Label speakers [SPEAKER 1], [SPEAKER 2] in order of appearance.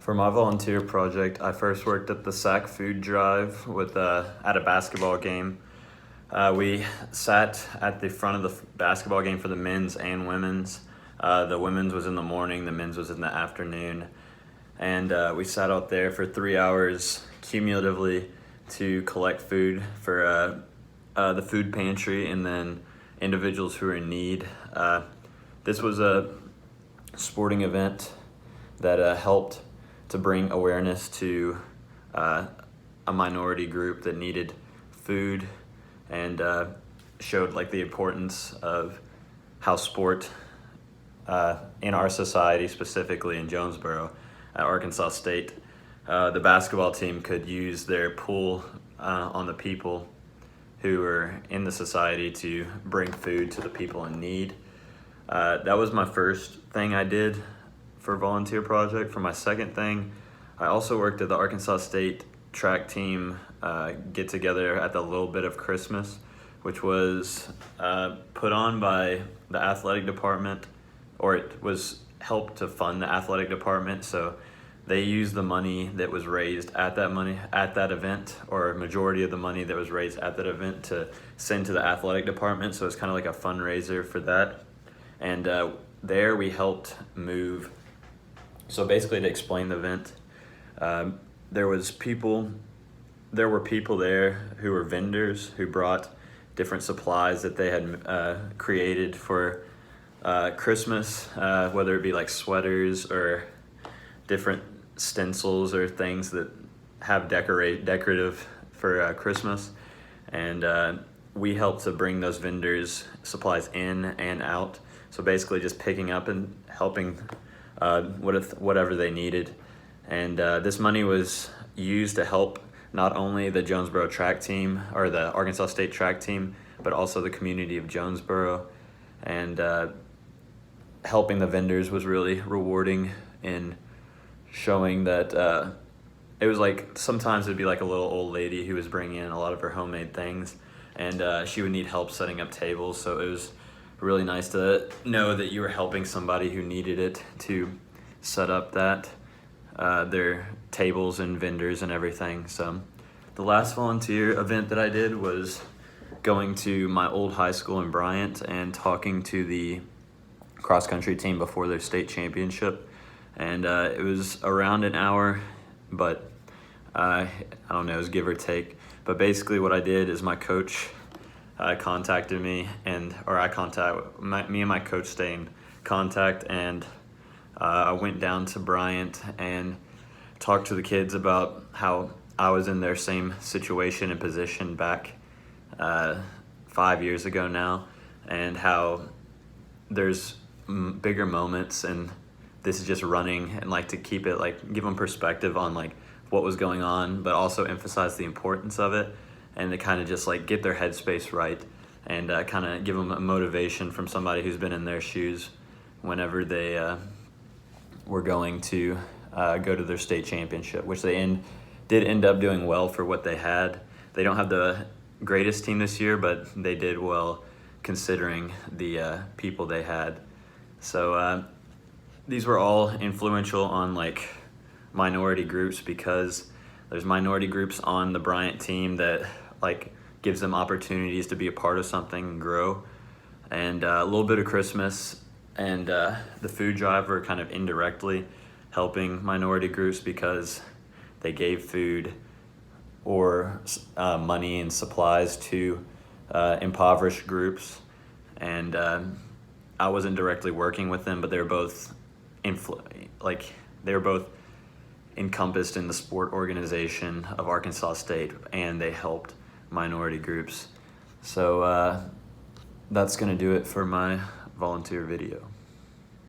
[SPEAKER 1] For my volunteer project, I first worked at the SAC food drive at a basketball game. We sat at the front of the basketball game for the men's and women's. The women's was in the morning, the men's was in the afternoon. And we sat out there for 3 hours cumulatively to collect food for the food pantry and then individuals who are in need. This was a sporting event that helped to bring awareness to a minority group that needed food and showed like the importance of how sport in our society, specifically in Jonesboro at Arkansas State, the basketball team could use their pull on the people who are in the society to bring food to the people in need. That was my first thing I did for a volunteer project. For my second thing, I also worked at the Arkansas State track team get together at the Little Bit of Christmas, which was put on by the athletic department, or it was helped to fund the athletic department. So they used the money that was raised at that event, or a majority of the money that was raised at that event, to send to the athletic department. So it's kind of like a fundraiser for that. And there we helped move. So basically, to explain the event, there were people there who were vendors who brought different supplies that they had created for Christmas, whether it be like sweaters or different stencils or things that have decorative for Christmas. And we helped to bring those vendors supplies in and out. So basically just picking up and helping whatever they needed. And this money was used to help not only the Jonesboro track team or the Arkansas State track team, but also the community of Jonesboro. And helping the vendors was really rewarding in showing that it was like, sometimes it'd be like a little old lady who was bringing in a lot of her homemade things, and she would need help setting up tables. So it was really nice to know that you were helping somebody who needed it to set up their tables and vendors and everything. So the last volunteer event that I did was going to my old high school in Bryant and talking to the cross country team before their state championship. And it was around an hour, but I don't know, it was give or take. But basically what I did is my coach contacted me, me and my coach stayed in contact, and I went down to Bryant and talked to the kids about how I was in their same situation and position back 5 years ago now, and how there's bigger moments, and this is just running, and like to keep it, like give them perspective on like what was going on, but also emphasize the importance of it, and to kind of just like get their headspace right, and kind of give them a motivation from somebody who's been in their shoes whenever they were going to go to their state championship, which they did end up doing well for what they had. They don't have the greatest team this year, but they did well considering the people they had. So these were all influential on like minority groups, because there's minority groups on the Bryant team that like gives them opportunities to be a part of something and grow. And a little bit of Christmas and the food drive were kind of indirectly helping minority groups, because they gave food or money and supplies to impoverished groups. And I wasn't directly working with them, but they were both encompassed in the sport organization of Arkansas State, and they helped minority groups. So that's going to do it for my volunteer video.